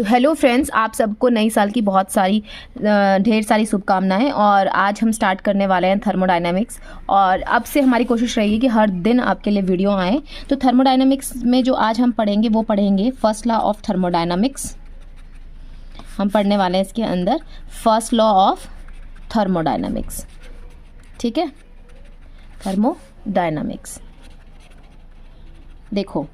तो hello friends, आप सबको नई साल की बहुत सारी ढेर सारी शुभकामनाएं। और आज हम स्टार्ट करने वाले हैं थर्मोडायनामिक्स। और अब से हमारी कोशिश रहेगी कि हर दिन आपके लिए वीडियो आए। तो थर्मोडायनामिक्स में जो आज हम पढ़ेंगे वो पढ़ेंगे फर्स्ट लॉ ऑफ थर्मोडायनामिक्स। हम पढ़ने वाले हैं इसके अंदर फर्स्ट लॉ ऑफ थर्मोडायनामिक्स। ठीक है, थर्मोडायनामिक्स। देखो,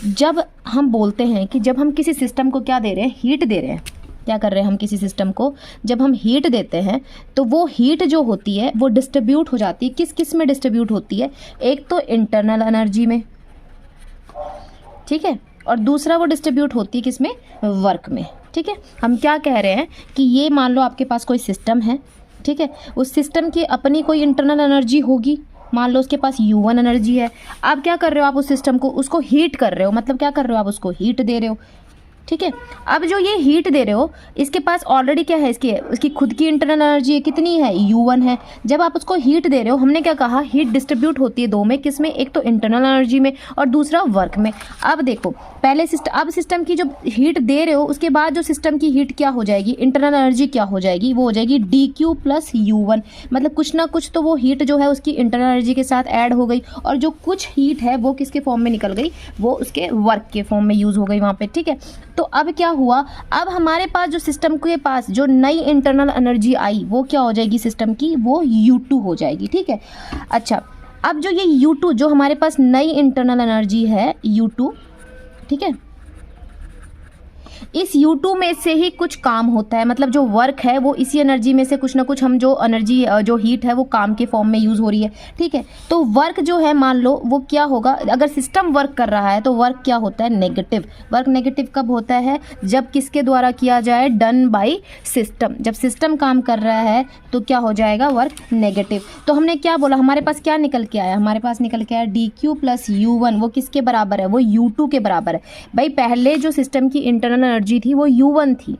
जब हम बोलते हैं कि जब हम किसी सिस्टम को क्या दे रहे हैं, हीट दे रहे हैं, क्या कर रहे हैं हम किसी सिस्टम को, जब हम हीट देते हैं तो वो हीट जो होती है वो डिस्ट्रीब्यूट हो जाती है। किस किस में डिस्ट्रीब्यूट होती है? एक तो इंटरनल एनर्जी में, ठीक है, और दूसरा वो डिस्ट्रीब्यूट होती है किस में? वर्क में। ठीक है, हम क्या कह रहे हैं कि ये मान लो आपके पास कोई सिस्टम है, ठीक है, उस सिस्टम की अपनी कोई इंटरनल एनर्जी होगी। मान लो उसके पास U1 एनर्जी है। आप क्या कर रहे हो? आप उस सिस्टम को उसको हीट कर रहे हो, मतलब क्या कर रहे हो? आप उसको हीट दे रहे हो। ठीक है, अब जो ये हीट दे रहे हो इसके पास ऑलरेडी क्या है? इसकी खुद की इंटरनल एनर्जी कितनी है? U1 है। जब आप उसको हीट दे रहे हो, हमने क्या कहा? हीट डिस्ट्रीब्यूट होती है दो में। किस में? एक तो इंटरनल एनर्जी में और दूसरा वर्क में। अब देखो, पहले सिस्टम की जो हीट दे रहे हो उसके बाद जो सिस्टम की हीट क्या हो जाएगी? इंटरनल एनर्जी क्या हो जाएगी? वो हो जाएगी dQ प्लस U1। मतलब कुछ ना कुछ तो वो हीट जो है उसकी इंटरनल एनर्जी के साथ ऐड हो गई, और जो कुछ हीट है वो किसके फॉर्म में निकल गई? वो उसके वर्क के फॉर्म में यूज हो गई वहाँ पे। ठीक है, तो अब क्या हुआ? अब हमारे पास जो सिस्टम के पास जो नई इंटरनल एनर्जी आई वो क्या हो जाएगी सिस्टम की? वो U2 हो जाएगी। ठीक है, अच्छा, अब जो ये U2 जो हमारे पास नई इंटरनल एनर्जी है U2, ठीक है, इस U2 में से ही कुछ काम होता है। मतलब जो वर्क है वो इसी एनर्जी में से कुछ ना कुछ, हम जो एनर्जी जो हीट है वो काम के फॉर्म में यूज़ हो रही है। ठीक है, तो वर्क जो है मान लो वो क्या होगा? अगर सिस्टम वर्क कर रहा है तो वर्क क्या होता है? नेगेटिव। वर्क नेगेटिव कब होता है? जब किसके द्वारा किया जाए? Done by system. जब सिस्टम काम कर रहा है तो क्या हो जाएगा? Work negative. तो हमने क्या बोला? हमारे पास क्या निकल के आया? हमारे पास निकल के आया dQ प्लस U1। वो किसके बराबर है? वो U2 के बराबर है। भाई, पहले जो सिस्टम की इंटरनल एनर्जी थी वो U1 थी,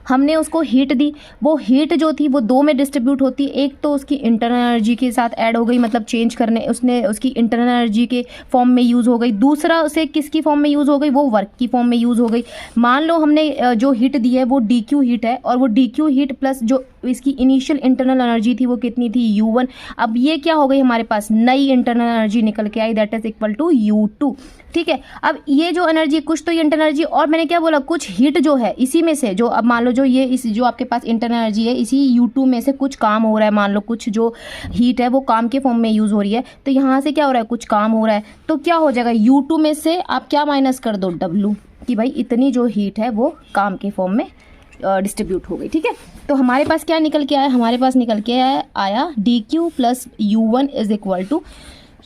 हमने उसको हीट दी। वो हीट जो थी वो दो में डिस्ट्रीब्यूट होती है। एक तो उसकी इंटरनल एनर्जी के साथ ऐड हो गई, मतलब चेंज करने उसने उसकी इंटरनल एनर्जी के फॉर्म में यूज़ हो गई। दूसरा उसे किसकी फॉर्म में यूज़ हो गई? वो वर्क की फॉर्म में यूज़ हो गई। मान लो हमने जो हीट दी है वो dQ हीट है, और वो dQ हीट प्लस जो इसकी इनिशियल इंटरनल एनर्जी थी वो कितनी थी? U1। अब ये क्या हो गई? हमारे पास नई इंटरनल एनर्जी निकल के आई, that is equal to U2। ठीक है, अब ये जो एनर्जी, कुछ तो ये इंटरनल एनर्जी, और मैंने क्या बोला? कुछ हीट जो है इसी में से, जो अब मान लो जो ये इस जो आपके पास इंटरनल एनर्जी है इसी U2 में से कुछ काम हो रहा है। मान लो कुछ जो हीट है वो काम के फॉर्म में यूज़ हो रही है, तो यहाँ से क्या हो रहा है? कुछ काम हो रहा है। तो क्या हो जाएगा? U2 में से आप क्या माइनस कर दो? W, कि भाई इतनी जो हीट है वो काम के फॉर्म में डिस्ट्रीब्यूट हो गई। ठीक है, तो हमारे पास क्या निकल के आया? हमारे पास निकल के आया dQ plus U1 is equal to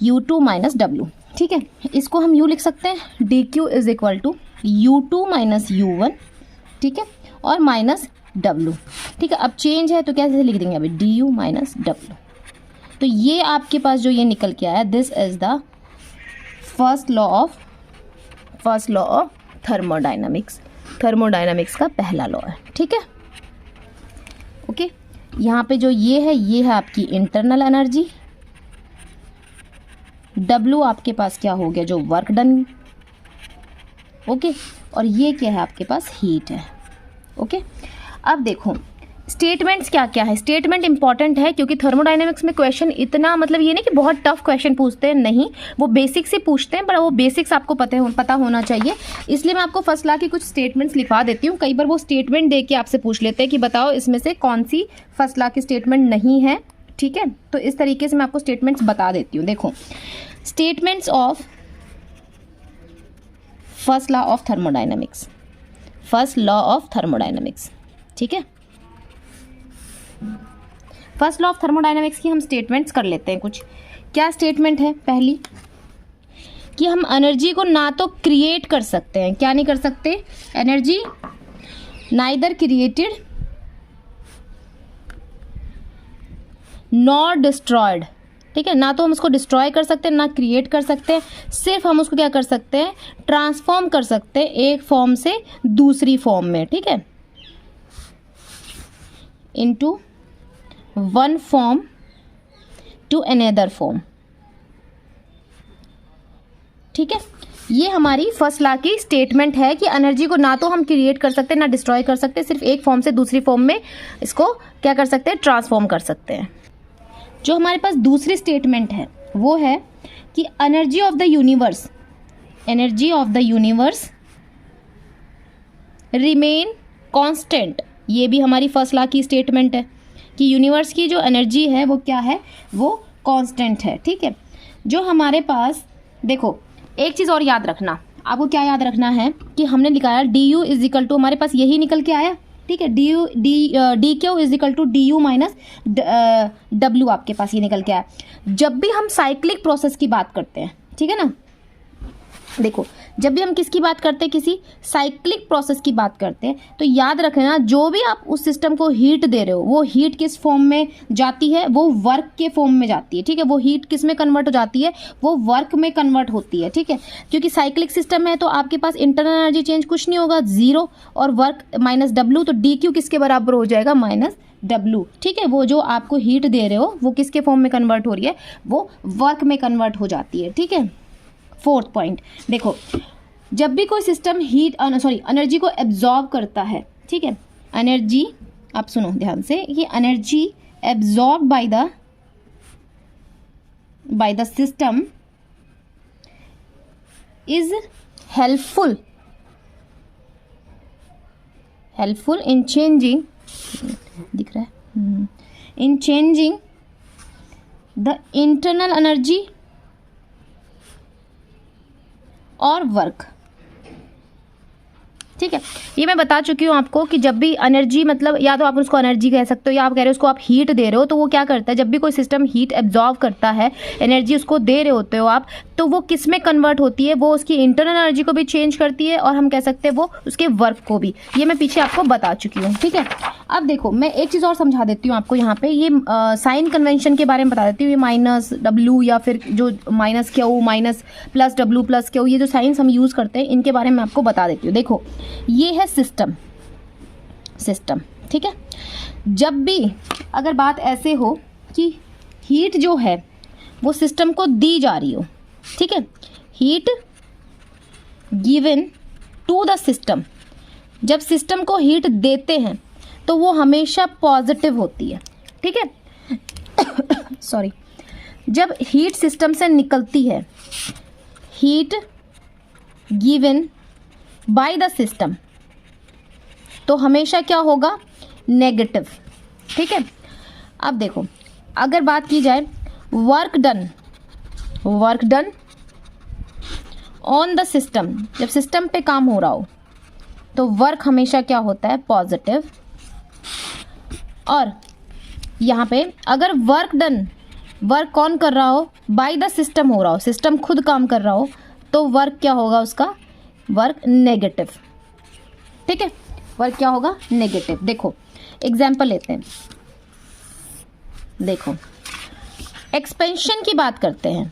U2 minus W। ठीक है, इसको हम यूँ लिख सकते हैं, dQ is equal to U2 minus U1, ठीक है, और माइनस W। ठीक है, अब चेंज है तो कैसे लिख देंगे अभी? du minus W। तो ये आपके पास जो ये निकल के आया, this is the first law of thermodynamics. Thermodynamics का पहला लॉ है। ठीक है, ओके, यहाँ पे जो ये है आपकी इंटरनल एनर्जी। W आपके पास क्या हो गया? जो वर्क डन। ओके, और ये क्या है? आपके पास हीट है। ओके, अब देखो स्टेटमेंट्स क्या क्या है। स्टेटमेंट इंपॉर्टेंट है क्योंकि थर्मोडायनेमिक्स में क्वेश्चन इतना, मतलब ये नहीं कि बहुत टफ क्वेश्चन पूछते हैं, नहीं, वो बेसिक से पूछते हैं, पर वो बेसिक्स आपको पता होना चाहिए। इसलिए मैं आपको फर्स्ट लॉ की कुछ स्टेटमेंट्स लिखवा देती हूँ। कई बार वो स्टेटमेंट दे के आपसे पूछ लेते हैं कि बताओ इसमें से कौन सी फर्स्ट लॉ की स्टेटमेंट नहीं है। ठीक है, तो इस तरीके से मैं आपको स्टेटमेंट्स बता देती हूँ। देखो, statements of first law of thermodynamics. First law of thermodynamics, ठीक है, फर्स्ट लॉ ऑफ थर्मोडायनामिक्स की हम स्टेटमेंट्स कर लेते हैं कुछ। क्या स्टेटमेंट है? पहली कि हम एनर्जी को ना तो क्रिएट कर सकते हैं, क्या नहीं कर सकते? Energy neither created nor destroyed. ठीक है, ना तो हम उसको डिस्ट्रॉय कर सकते हैं ना क्रिएट कर सकते हैं, सिर्फ हम उसको क्या कर सकते हैं? ट्रांसफॉर्म कर सकते हैं एक फॉर्म से दूसरी फॉर्म में। ठीक है, into one form to another form. ठीक है, ये हमारी फर्स्ट लॉ की स्टेटमेंट है कि एनर्जी को ना तो हम क्रिएट कर सकते ना डिस्ट्रॉय कर सकते, सिर्फ एक फॉर्म से दूसरी फॉर्म में इसको क्या कर सकते हैं, ट्रांसफॉर्म कर सकते हैं। जो हमारे पास दूसरी स्टेटमेंट है वो है कि energy of the universe remain constant. ये भी हमारी फर्स्ट लॉ की स्टेटमेंट है कि यूनिवर्स की जो एनर्जी है वो क्या है, वो कांस्टेंट है। ठीक है, जो हमारे पास देखो एक चीज़ और याद रखना, आपको क्या याद रखना है कि हमने लिखाया D U is equal to, हमारे पास यही निकल के आया। ठीक है, D Q is equal to D U minus W, आपके पास ये निकल के आया। जब भी हम साइक्लिक प्रोसेस की बात करते हैं, ठीक है ना, देखो जब भी हम किसकी बात करते हैं, किसी साइक्लिक प्रोसेस की बात करते हैं, तो याद रखना जो भी आप उस सिस्टम को हीट दे रहे हो वो हीट किस फॉर्म में जाती है, वो वर्क के फॉर्म में जाती है। ठीक है, वो हीट किस में कन्वर्ट हो जाती है, वो वर्क में कन्वर्ट होती है। ठीक है, क्योंकि साइक्लिक सिस्टम है तो आपके पास इंटरनल एनर्जी चेंज कुछ नहीं होगा, जीरो, और वर्क माइनस डब्ल्यू, तो डी क्यू किसके बराबर हो जाएगा, माइनस डब्ल्यू। ठीक है, वो जो आपको हीट दे रहे हो वो किसके फॉर्म में कन्वर्ट हो रही है, वो वर्क में कन्वर्ट हो जाती है। ठीक है, फोर्थ पॉइंट देखो, जब भी कोई सिस्टम एनर्जी को एब्जॉर्ब करता है, ठीक है, एनर्जी, आप सुनो ध्यान से, ये energy absorb by the system is helpful in changing, दिख रहा है, इन चेंजिंग द इंटरनल एनर्जी और वर्क। ठीक है, ये मैं बता चुकी हूँ आपको कि जब भी एनर्जी, मतलब या तो आप उसको एनर्जी कह सकते हो या आप कह रहे हो उसको आप हीट दे रहे हो, तो वो क्या करता है, जब भी कोई सिस्टम हीट एब्जॉर्ब करता है, एनर्जी उसको दे रहे होते हो आप, तो वो किस में कन्वर्ट होती है, वो उसकी इंटरनल एनर्जी को भी चेंज करती है और हम कह सकते हैं वो उसके वर्क को भी। ये मैं पीछे आपको बता चुकी हूँ। ठीक है, अब देखो मैं एक चीज़ और समझा देती हूँ आपको, यहाँ पे ये साइन कन्वेंशन के बारे में बता देती हूँ। ये माइनस डब्ल्यू या फिर जो minus Q minus plus W plus Q, ये जो साइंस हम यूज़ करते हैं इनके बारे में आपको बता देती हूँ। देखो ये है सिस्टम, ठीक है, जब भी अगर बात ऐसे हो कि हीट जो है वो सिस्टम को दी जा रही हो, ठीक है, heat given to the system, जब सिस्टम को हीट देते हैं तो वो हमेशा पॉजिटिव होती है। ठीक है सॉरी, जब हीट सिस्टम से निकलती है, heat given by the system, तो हमेशा क्या होगा, नेगेटिव। ठीक है, अब देखो अगर बात की जाए work done on the system, जब सिस्टम पे काम हो रहा हो तो वर्क हमेशा क्या होता है, पॉजिटिव। और यहाँ पे अगर वर्क कौन कर रहा हो, बाय द सिस्टम हो रहा हो, सिस्टम खुद काम कर रहा हो, तो वर्क क्या होगा उसका, वर्क नेगेटिव। ठीक है, वर्क क्या होगा, नेगेटिव। देखो एग्जाम्पल लेते हैं, देखो एक्सपेंशन की बात करते हैं।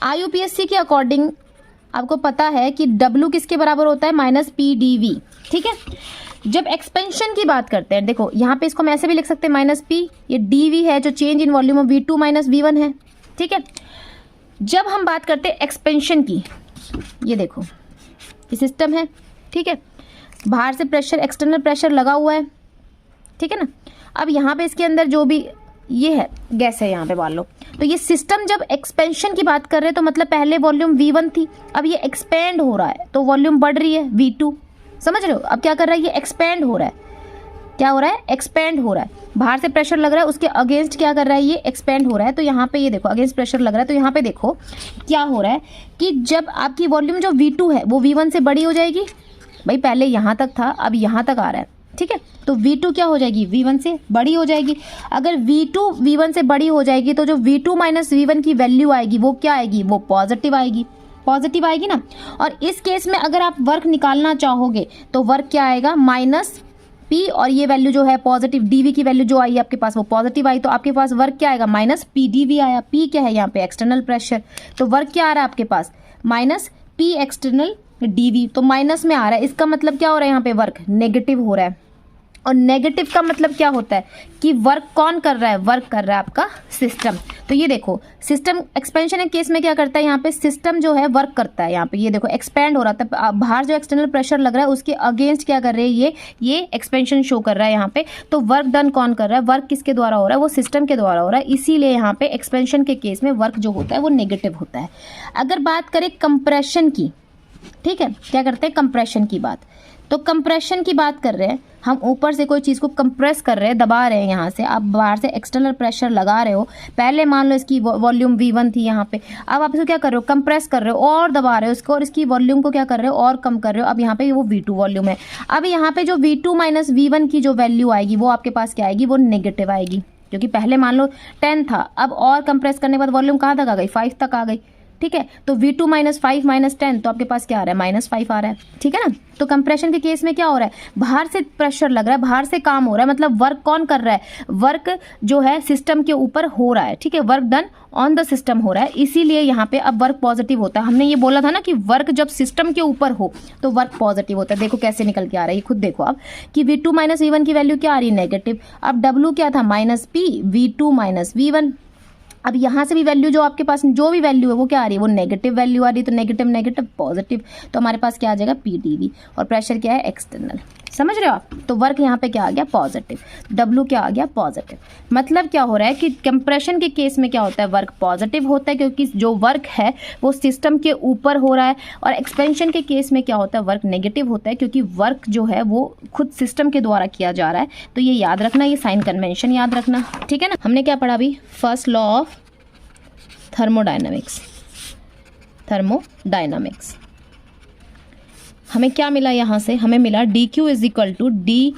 IUPAC के अकॉर्डिंग आपको पता है कि W किसके बराबर होता है, माइनस PdV। ठीक है, जब एक्सपेंशन की बात करते हैं, देखो यहाँ पे इसको हम ऐसे भी लिख सकते हैं, माइनस P, ये dV है जो change in volume of V2 minus V1 है। ठीक है, जब हम बात करते हैं एक्सपेंशन की, ये देखो ये सिस्टम है, ठीक है, बाहर से प्रेशर, एक्सटर्नल प्रेशर लगा हुआ है। ठीक है ना, अब यहाँ पे इसके अंदर जो भी ये है गैस है, यहाँ पे मान लो, तो ये सिस्टम जब एक्सपेंशन की बात कर रहे हैं तो मतलब पहले वॉल्यूम V1 थी, अब ये एक्सपेंड हो रहा है तो वॉल्यूम बढ़ रही है V2। समझ रहे हो, अब क्या कर रहा है, ये एक्सपेंड हो रहा है, क्या हो रहा है, एक्सपेंड हो रहा है, बाहर से प्रेशर लग रहा है उसके अगेंस्ट क्या कर रहा है, ये एक्सपेंड हो रहा है। तो यहाँ पे ये देखो अगेंस्ट प्रेशर लग रहा है, तो यहाँ पे देखो क्या हो रहा है कि जब आपकी वॉल्यूम जो V2 है वो V1 से बड़ी हो जाएगी, भाई पहले यहाँ तक था अब यहाँ तक आ रहा है। ठीक है, तो V2 क्या हो जाएगी, V1 से बड़ी हो जाएगी। अगर V2 V1 से बड़ी हो जाएगी तो जो V2 माइनस V1 की वैल्यू आएगी वो क्या आएगी, वो पॉजिटिव आएगी ना। और इस केस में अगर आप वर्क निकालना चाहोगे तो वर्क क्या आएगा, माइनस P, और ये वैल्यू जो है पॉजिटिव dV की वैल्यू जो आई आपके पास वो पॉजिटिव आई, तो आपके पास वर्क क्या आएगा, माइनस PdV आया। P क्या है यहाँ पे, एक्सटर्नल प्रेशर, तो वर्क क्या आ रहा है आपके पास, माइनस P एक्सटर्नल dV, तो माइनस में आ रहा है, इसका मतलब क्या हो रहा है, यहाँ पे वर्क नेगेटिव हो रहा है। और नेगेटिव का मतलब क्या होता है कि वर्क कौन कर रहा है, वर्क कर रहा है आपका सिस्टम। तो ये देखो सिस्टम एक्सपेंशन के केस में क्या करता है, यहाँ पे सिस्टम जो है वर्क करता है, यहाँ पे ये देखो एक्सपेंड हो रहा था, बाहर जो एक्सटर्नल प्रेशर लग रहा है उसके अगेंस्ट क्या कर रहे हैं, ये एक्सपेंशन शो कर रहा है यहाँ पे। तो वर्क डन कौन कर रहा है, वर्क किसके द्वारा हो रहा है, वो सिस्टम के द्वारा हो रहा है, इसीलिए यहाँ पे एक्सपेंशन के केस में वर्क जो होता है वो नेगेटिव होता है। अगर बात करें कंप्रेशन की, ठीक है, क्या करते हैं कंप्रेशन की बात, तो कंप्रेशन की बात कर रहे हैं हम, ऊपर से कोई चीज़ को कंप्रेस कर रहे हैं, दबा रहे हैं, यहाँ से आप बाहर से एक्सटर्नल प्रेशर लगा रहे हो, पहले मान लो इसकी वॉल्यूम V1 थी यहाँ पे, अब आप इसको क्या कर रहे हो, कंप्रेस कर रहे हो और दबा रहे हो इसको, और इसकी वॉल्यूम को क्या कर रहे हो और कम कर रहे हो। अब यहाँ पे वो V2 वॉल्यूम है, अब यहाँ पे जो V2 माइनस V1 की जो वैल्यू आएगी वो आपके पास क्या आएगी, वो नेगेटिव आएगी, क्योंकि पहले मान लो 10 था, अब और कंप्रेस करने के बाद वॉल्यूम कहाँ तक आ गई, 5 तक आ गई, ठीक है। तो V2 माइनस 5 माइनस 10 तो आपके पास क्या आ रहा है, -5 आ रहा है, ठीक है ना। तो कंप्रेशन के केस में क्या हो रहा है, बाहर से प्रेशर लग रहा है, बाहर से काम हो रहा है, मतलब वर्क कौन कर रहा है, वर्क जो है सिस्टम के ऊपर हो रहा है, ठीक है, work done on the system हो रहा है, इसीलिए यहाँ पे अब वर्क पॉजिटिव होता है। हमने ये बोला था ना कि वर्क जब सिस्टम के ऊपर हो तो वर्क पॉजिटिव होता है। देखो कैसे निकल के आ रहा है, खुद देखो आप कि V2 माइनस V1 की वैल्यू क्या आ रही है, नेगेटिव। अब W क्या था, -P, V2 माइनस V1। अब यहाँ से भी वैल्यू जो आपके पास जो भी वैल्यू है वो क्या आ रही है, वो नेगेटिव वैल्यू आ रही है, तो नेगेटिव नेगेटिव पॉजिटिव, तो हमारे पास क्या आ जाएगा PdV, और प्रेशर क्या है एक्सटर्नल, समझ रहे हो आप। तो वर्क यहाँ पे क्या आ गया पॉजिटिव, W क्या आ गया पॉजिटिव। मतलब क्या हो रहा है कि कंप्रेशन के केस में क्या होता है, वर्क पॉजिटिव होता है क्योंकि जो वर्क है वो सिस्टम के ऊपर हो रहा है, और एक्सपेंशन के केस में क्या होता है, वर्क नेगेटिव होता है क्योंकि वर्क जो है वो खुद सिस्टम के द्वारा किया जा रहा है। तो ये याद रखना, ये साइन कन्वेंशन याद रखना, ठीक है ना। हमने क्या पढ़ा अभी, first law of thermodynamics, thermodynamics हमें क्या मिला, यहाँ से हमें मिला dq is equal to D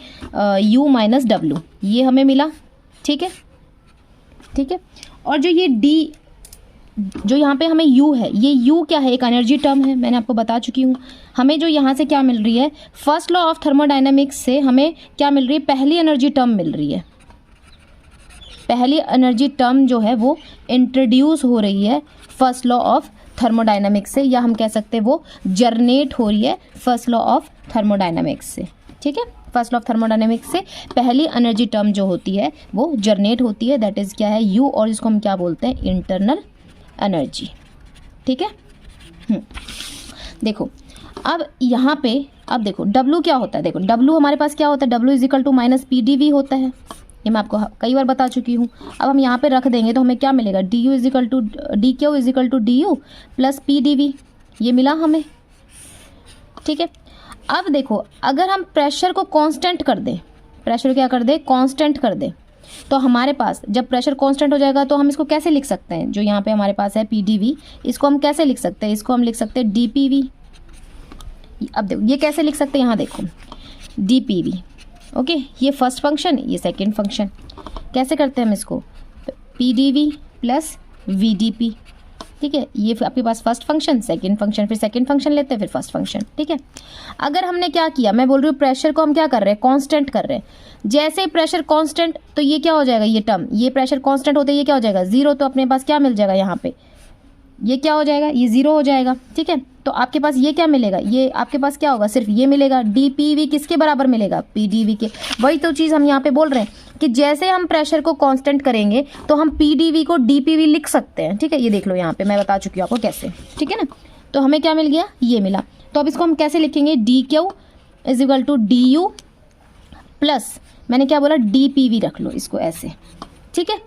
U minus W, ये हमें मिला, ठीक है, ठीक है। और जो ये d जो यहाँ पे हमें u है, ये u क्या है, एक एनर्जी टर्म है, मैंने आपको बता चुकी हूँ। हमें जो यहाँ से क्या मिल रही है, फर्स्ट लॉ ऑफ थर्मोडायनामिक्स से हमें क्या मिल रही है, पहली एनर्जी टर्म मिल रही है, पहली एनर्जी टर्म जो है वो इंट्रोड्यूस हो रही है फर्स्ट लॉ ऑफ थर्मोडायनामिक्स से, या हम कह सकते हैं वो जर्नेट हो रही है फर्स्ट लॉ ऑफ थर्मोडायनामिक्स से, ठीक है। फर्स्ट लॉ ऑफ थर्मोडायनामिक्स से पहली एनर्जी टर्म जो होती है वो जर्नेट होती है, दैट इज क्या है U, और इसको हम क्या बोलते हैं, इंटरनल एनर्जी, ठीक है। देखो अब यहाँ पे अब देखो W क्या होता है, देखो W हमारे पास क्या होता है, W is equal to minus PdV होता है, ये मैं आपको कई बार बता चुकी हूँ। अब हम यहाँ पे रख देंगे तो हमें क्या मिलेगा, DQ is equal to DU plus PdV, ये मिला हमें, ठीक है। अब देखो अगर हम प्रेशर को कांस्टेंट कर दें, प्रेशर क्या कर दे, कांस्टेंट कर दे, तो हमारे पास जब प्रेशर कांस्टेंट हो जाएगा तो हम इसको कैसे लिख सकते हैं, जो यहाँ पे हमारे पास है PdV, इसको हम कैसे लिख सकते हैं, इसको हम लिख सकते हैं DPV। अब देखो ये कैसे लिख सकते हैं, यहाँ देखो DPV, ओके, ये फर्स्ट फंक्शन, ये सेकंड फंक्शन, कैसे करते हैं हम इसको, PdV प्लस VdP, ठीक है। ये आपके पास फर्स्ट फंक्शन, सेकंड फंक्शन, फिर सेकंड फंक्शन लेते हैं, फिर फर्स्ट फंक्शन, ठीक है। अगर हमने क्या किया, मैं बोल रही हूँ प्रेशर को हम क्या कर रहे हैं, कांस्टेंट कर रहे हैं। जैसे ही प्रेशर कांस्टेंट, तो ये क्या हो जाएगा, ये टर्म, ये प्रेशर कांस्टेंट होते ये क्या हो जाएगा, 0, तो अपने पास क्या मिल जाएगा, यहाँ पे ये क्या हो जाएगा, ये 0 हो जाएगा, ठीक है। तो आपके पास ये क्या मिलेगा, ये आपके पास क्या होगा, सिर्फ ये मिलेगा, DPV किसके बराबर मिलेगा, PdV के। वही तो चीज़ हम यहाँ पे बोल रहे हैं कि जैसे हम प्रेशर को कांस्टेंट करेंगे तो हम PdV को DPV लिख सकते हैं, ठीक है। ये देख लो यहाँ पे मैं बता चुकी हूँ आपको कैसे, ठीक है ना। तो हमें क्या मिल गया, ये मिला। तो अब इसको हम कैसे लिखेंगे, DQ is equal to DU plus, मैंने क्या बोला, DPV रख लो इसको ऐसे, ठीक है।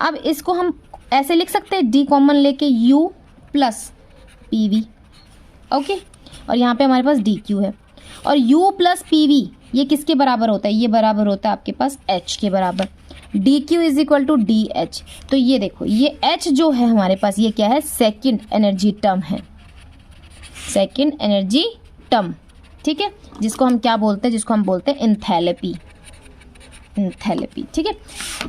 अब इसको हम ऐसे लिख सकते हैं, D कॉमन लेके U प्लस PV, ओके। और यहाँ पे हमारे पास DQ है, और U प्लस PV ये किसके बराबर होता है, ये बराबर होता है आपके पास H के बराबर, DQ is equal to DH। तो ये देखो ये H जो है हमारे पास, ये क्या है, सेकंड एनर्जी टर्म है, सेकंड एनर्जी टर्म, ठीक है, जिसको हम क्या बोलते हैं, जिसको हम बोलते हैं एंथैल्पी, एंथैल्पी, ठीक है।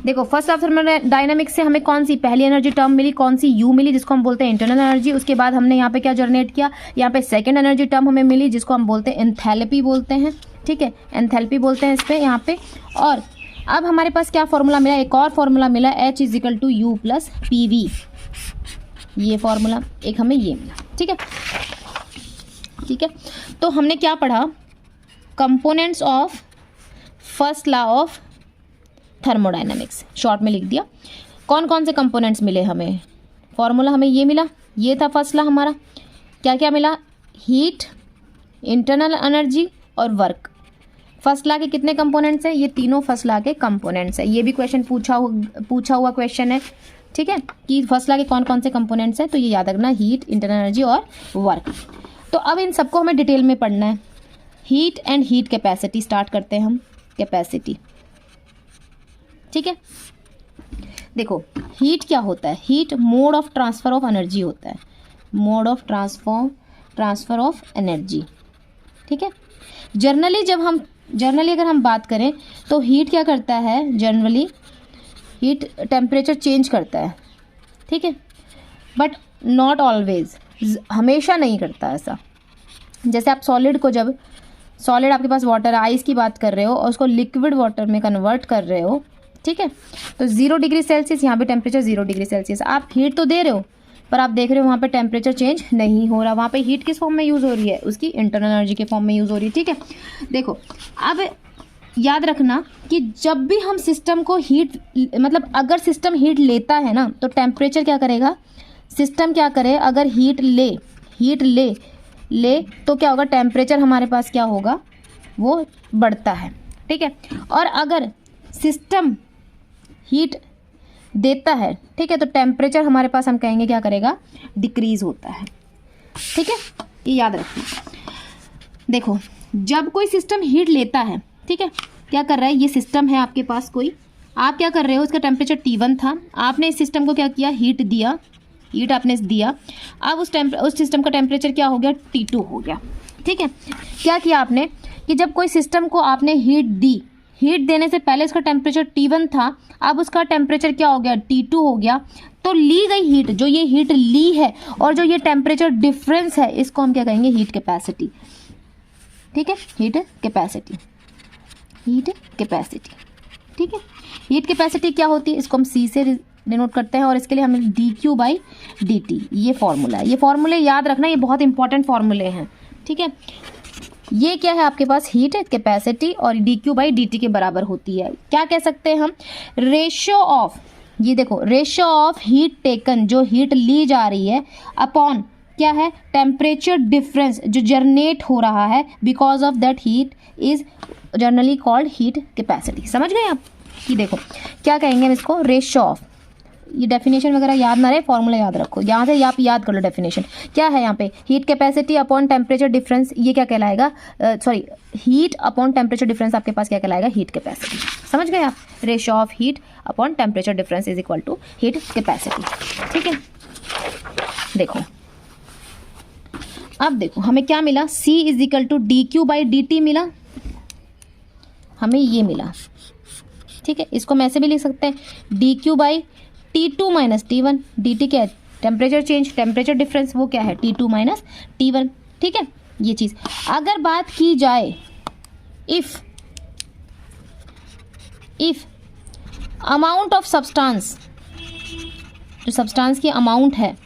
देखो फर्स्ट ऑफ थर्मोडायनामिक्स से हमें कौन सी पहली एनर्जी टर्म मिली, कौन सी U मिली, जिसको हम बोलते हैं इंटरनल एनर्जी। उसके बाद हमने यहाँ पे क्या जनरेट किया, यहाँ पे सेकंड एनर्जी टर्म हमें मिली, जिसको हम बोलते हैं एंथैल्पी बोलते हैं, ठीक है, एंथैल्पी बोलते हैं इस पे यहाँ पे। और अब हमारे पास क्या फॉर्मूला मिला, एक और फॉर्मूला मिला, H is equal to U plus PV, ये फॉर्मूला एक हमें ये मिला, ठीक है, ठीक है। तो हमने क्या पढ़ा, components of first law of thermodynamics, short में लिख दिया। कौन कौन से कंपोनेंट्स मिले हमें, फॉर्मूला हमें ये मिला, ये था फर्स्ट लॉ हमारा। क्या क्या मिला, हीट, इंटरनल एनर्जी और वर्क। फर्स्ट लॉ के कितने कंपोनेंट्स हैं, ये तीनों फर्स्ट लॉ के कंपोनेंट्स हैं। ये भी क्वेश्चन पूछा हुआ क्वेश्चन है, ठीक है, कि फर्स्ट लॉ के कौन कौन से कंपोनेंट्स हैं, तो ये याद रखना, हीट, इंटरनल एनर्जी और वर्क। तो अब इन सबको हमें डिटेल में पढ़ना है। Heat and heat capacity start करते हैं हम, कैपेसिटी, ठीक है। देखो हीट क्या होता है, heat mode of transfer of energy होता है, mode of transfer of energy, ठीक है। जनरली अगर हम बात करें तो हीट क्या करता है, जनरली हीट टेम्परेचर चेंज करता है, ठीक है, बट नॉट ऑलवेज, हमेशा नहीं करता ऐसा। जैसे आप सॉलिड को, जब सॉलिड आपके पास वाटर, आइस की बात कर रहे हो और उसको लिक्विड वाटर में कन्वर्ट कर रहे हो, ठीक है, तो 0 डिग्री सेल्सियस, यहाँ पे टेम्परेचर 0 डिग्री सेल्सियस, आप हीट तो दे रहे हो पर आप देख रहे हो वहाँ पे टेम्परेचर चेंज नहीं हो रहा, वहाँ पे हीट किस फॉर्म में यूज़ हो रही है, उसकी इंटरनल एनर्जी के फॉर्म में यूज़ हो रही है, ठीक है। देखो अब याद रखना कि जब भी हम सिस्टम को हीट, मतलब अगर सिस्टम हीट लेता है ना, तो टेम्परेचर क्या करेगा, सिस्टम क्या करे, अगर हीट ले तो क्या होगा, टेम्परेचर हमारे पास क्या होगा, वो बढ़ता है, ठीक है। और अगर सिस्टम हीट देता है, ठीक है, तो टेम्परेचर हमारे पास हम कहेंगे क्या करेगा, डिक्रीज होता है, ठीक है, ये याद रखना। देखो जब कोई सिस्टम हीट लेता है, ठीक है, क्या कर रहा है, ये सिस्टम है आपके पास कोई, आप क्या कर रहे हो, इसका टेम्परेचर T1 था, आपने इस सिस्टम को क्या किया, हीट दिया, हीट आपने दिया, अब उस सिस्टम का टेम्परेचर क्या हो गया, T2 हो गया, ठीक है। क्या किया आपने कि जब कोई सिस्टम को आपने हीट दी, हीट देने से पहले इसका टेम्परेचर T1 था, अब उसका टेम्परेचर क्या हो गया, T2 हो गया, तो ली गई हीट, जो ये हीट ली है और जो ये टेम्परेचर डिफरेंस है, इसको हम क्या कहेंगे, हीट कैपेसिटी, ठीक है, हीट कैपेसिटी, ठीक है। हीट कैपेसिटी क्या होती है, इसको हम C से डिनोट करते हैं और इसके लिए हमें dQ/dt, ये फॉर्मूला है, ये फॉर्मूले याद रखना, ये बहुत इंपॉर्टेंट फॉर्मूले हैं, ठीक है। ये क्या है आपके पास, हीट कैपेसिटी और dQ/dt के बराबर होती है। क्या कह सकते हैं हम, रेशियो ऑफ, ये देखो रेशियो ऑफ हीट टेकन, जो हीट ली जा रही है, अपॉन क्या है, टेम्परेचर डिफरेंस जो जनरेट हो रहा है because of that heat, is generally called heat capacity. समझ गए आप, कि देखो क्या कहेंगे हम इसको, रेशियो ऑफ, ये डेफिनेशन वगैरह याद ना रहे, फॉर्मूला याद रखो, यहाँ से आप याद कर लो डेफिनेशन क्या है। यहाँ पे heat capacity upon temperature difference, ये क्या कहलाएगा, sorry, heat upon temperature difference आपके पास क्या कहलाएगा, हीट कैपेसिटी। समझ गए आप, ratio of heat upon temperature difference is equal to heat capacity, ठीक है। देखो अब देखो हमें क्या मिला, C is equal to dQ/dt मिला, हमें ये मिला, ठीक है। इसको हम ऐसे भी लिख सकते हैं, dQ/T2 माइनस T1, dt क्या है, टेम्परेचर चेंज, टेम्परेचर डिफरेंस वो क्या है, T2 माइनस T1, ठीक है। ये चीज़ अगर बात की जाए, इफ अमाउंट ऑफ सब्सटेंस, जो सब्सटेंस की अमाउंट है,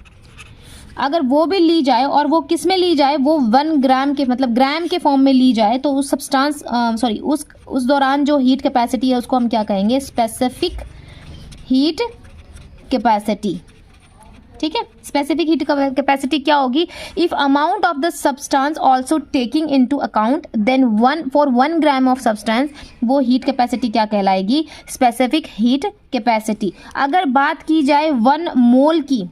अगर वो भी ली जाए और वो किस में ली जाए, वो 1 ग्राम के, मतलब ग्राम के फॉर्म में ली जाए, तो उस सब्सटेंस उस दौरान जो हीट कैपेसिटी है उसको हम क्या कहेंगे, स्पेसिफिक हीट कैपेसिटी, ठीक है। स्पेसिफिक हीट कैपेसिटी क्या होगी, if amount of the substance also taking into account, then 1 gram of substance, वो हीट कैपेसिटी क्या कहलाएगी, स्पेसिफिक हीट कैपेसिटी। अगर बात की जाए 1 मोल की,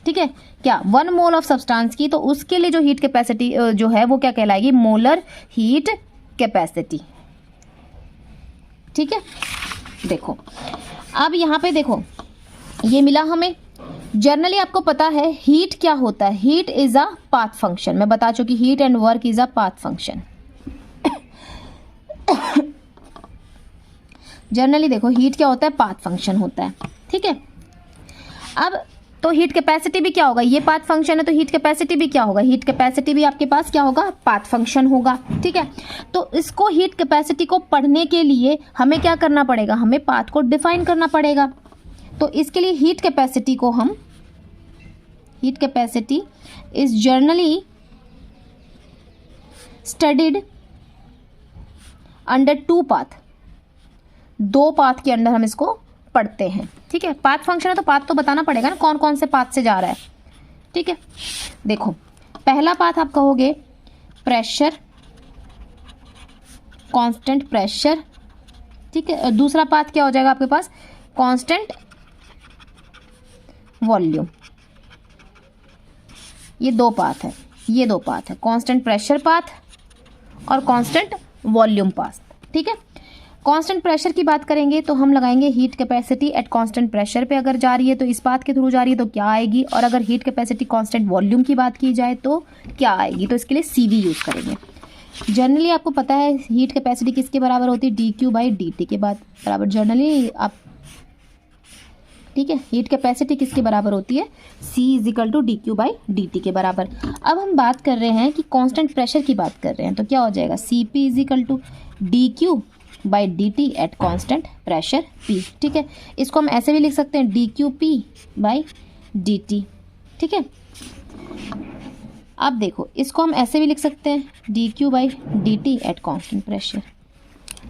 ठीक है, क्या 1 मोल ऑफ सब्सटेंस की, तो उसके लिए जो हीट कैपेसिटी जो है वो क्या कहलाएगी, मोलर हीट कैपेसिटी, ठीक है। देखो अब यहाँ पे देखो ये मिला हमें, जनरली आपको पता है हीट क्या होता है, heat is a path function, मैं बता चुकी, heat and work is a path function. Generally देखो हीट क्या होता है, पाथ फंक्शन होता है, ठीक है। अब तो हीट कैपेसिटी भी क्या होगा, ये पाथ फंक्शन है, तो हीट कैपेसिटी भी क्या होगा, हीट कैपेसिटी भी आपके पास क्या होगा, पाथ फंक्शन होगा, ठीक है। तो इसको हीट कैपेसिटी को पढ़ने के लिए हमें क्या करना पड़ेगा, हमें पाथ को डिफाइन करना पड़ेगा। तो इसके लिए हीट कैपेसिटी को हम, heat capacity is generally studied under 2 path, दो पाथ के अंदर हम इसको पढ़ते हैं। ठीक है, पाथ फंक्शन है तो पाथ तो बताना पड़ेगा ना, कौन कौन से पाथ से जा रहा है। ठीक है, देखो पहला पाथ आप कहोगे प्रेशर, कांस्टेंट प्रेशर। ठीक है, दूसरा पाथ क्या हो जाएगा आपके पास, कांस्टेंट वॉल्यूम। ये दो पाथ है, ये दो पाथ है, कांस्टेंट प्रेशर पाथ और कांस्टेंट वॉल्यूम पाथ। ठीक है, कांस्टेंट प्रेशर की बात करेंगे तो हम लगाएंगे heat capacity eight constant pressure पे अगर जा रही है तो इस पाथ के थ्रू जा रही है तो क्या आएगी, और अगर हीट कैपेसिटी कांस्टेंट वॉल्यूम की बात की जाए तो क्या आएगी, तो इसके लिए CV यूज़ करेंगे। जनरली आपको पता है हीट कैपेसिटी किसके बराबर होती है, dQ/dt के बराबर जनरली आप। ठीक है, हीट कैपेसिटी किसके बराबर होती है, C = dQ/dt के बराबर। अब हम बात कर रहे हैं कि कांस्टेंट प्रेशर की बात कर रहे हैं तो क्या हो जाएगा, CP = dQ/dt eight constant pressure P। ठीक है, इसको हम ऐसे भी लिख सकते हैं dQP/dt। ठीक है, अब देखो इसको हम ऐसे भी लिख सकते हैं dQ/dt एट कांस्टेंट प्रेशर,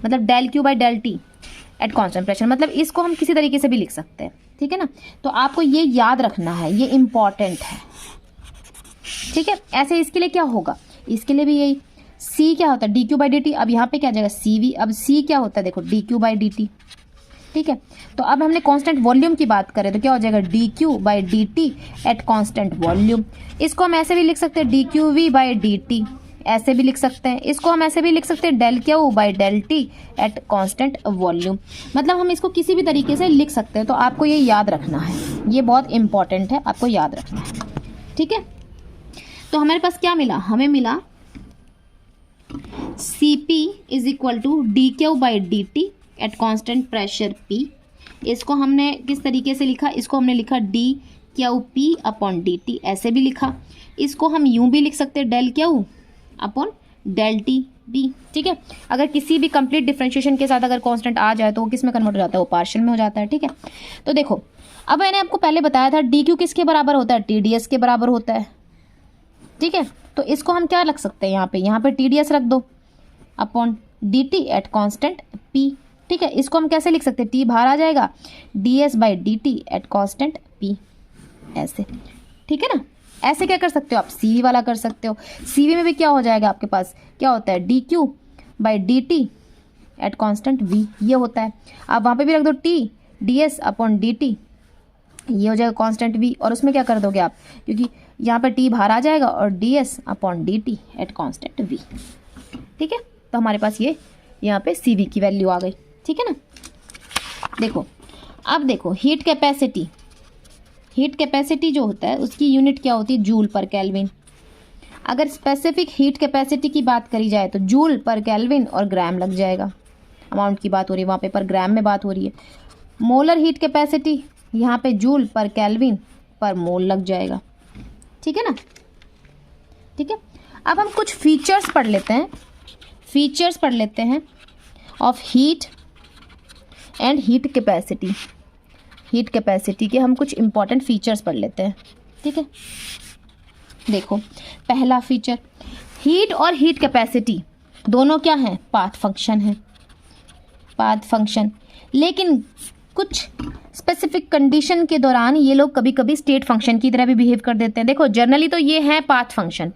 मतलब del Q/del T at constant pressure, मतलब इसको हम किसी तरीके से भी लिख सकते हैं। ठीक है ना, तो आपको ये याद रखना है, ये इम्पॉर्टेंट है। ठीक है, ऐसे इसके लिए क्या होगा, इसके लिए भी यही C क्या होता है dQ/dt, अब यहाँ पे क्या आ जाएगा CV, अब C क्या होता है देखो dQ/dt। ठीक है, तो अब हमने कांस्टेंट वॉल्यूम की बात करें तो क्या हो जाएगा dQ/dt एट कांस्टेंट वॉल्यूम। इसको हम ऐसे भी लिख सकते हैं dQV/dt, ऐसे भी लिख सकते हैं, इसको हम ऐसे भी लिख सकते हैं del Q/del T at constant volume. मतलब हम इसको किसी भी तरीके से लिख सकते हैं, तो आपको ये याद रखना है, ये बहुत इंपॉर्टेंट है, आपको याद रखना है। ठीक है, तो हमारे पास क्या मिला, हमें मिला CP = dQ/dt eight constant pressure P। इसको हमने किस तरीके से लिखा, इसको हमने लिखा dQP/dt, ऐसे भी लिखा। इसको हम यूं भी लिख सकते हैं del Q/del T। ठीक है, अगर किसी भी कंप्लीट डिफरेंशिएशन के साथ अगर कांस्टेंट आ जाए तो वो किस में कन्वर्ट हो जाता है, वो पार्शियल में हो जाता है। ठीक है, तो देखो अब मैंने आपको पहले बताया था dQ किसके बराबर होता है, TDS के बराबर होता है। ठीक है, तो इसको हम क्या रख सकते हैं, यहाँ पे TDS रख दो upon dt at constant P। ठीक है, इसको हम कैसे लिख सकते हैं, T बाहर आ जाएगा, DS/dt एट कांस्टेंट P, ऐसे। ठीक है ना, ऐसे क्या कर सकते हो आप, CV वाला कर सकते हो। CV में भी क्या हो जाएगा आपके पास, क्या होता है dQ/dt एट कांस्टेंट V, ये होता है। आप वहाँ पे भी रख दो T DS/dt, ये हो जाएगा कांस्टेंट V, और उसमें क्या कर दोगे आप, क्योंकि यहाँ पे T बाहर आ जाएगा और DS/dt एट कांस्टेंट V। ठीक है, तो हमारे पास ये यहाँ पे CV की वैल्यू आ गई। ठीक है ना, देखो अब देखो हीट कैपेसिटी जो होता है उसकी यूनिट क्या होती है, जूल पर केल्विन। अगर स्पेसिफिक हीट कैपेसिटी की बात करी जाए तो जूल पर केल्विन और ग्राम लग जाएगा, अमाउंट की बात हो रही है वहाँ पे, पर ग्राम में बात हो रही है। मोलर हीट कैपेसिटी यहाँ पे जूल पर केल्विन पर मोल लग जाएगा। ठीक है ना, ठीक है, अब हम कुछ फीचर्स पढ़ लेते हैं of heat and heat capacity के हम कुछ इंपॉर्टेंट फीचर्स पढ़ लेते हैं। ठीक है, देखो पहला फीचर, हीट और हीट कैपेसिटी दोनों क्या हैं, पाथ फंक्शन, लेकिन कुछ स्पेसिफिक कंडीशन के दौरान ये लोग कभी कभी स्टेट फंक्शन की तरह भी बिहेव कर देते हैं। देखो जनरली तो ये है पाथ फंक्शन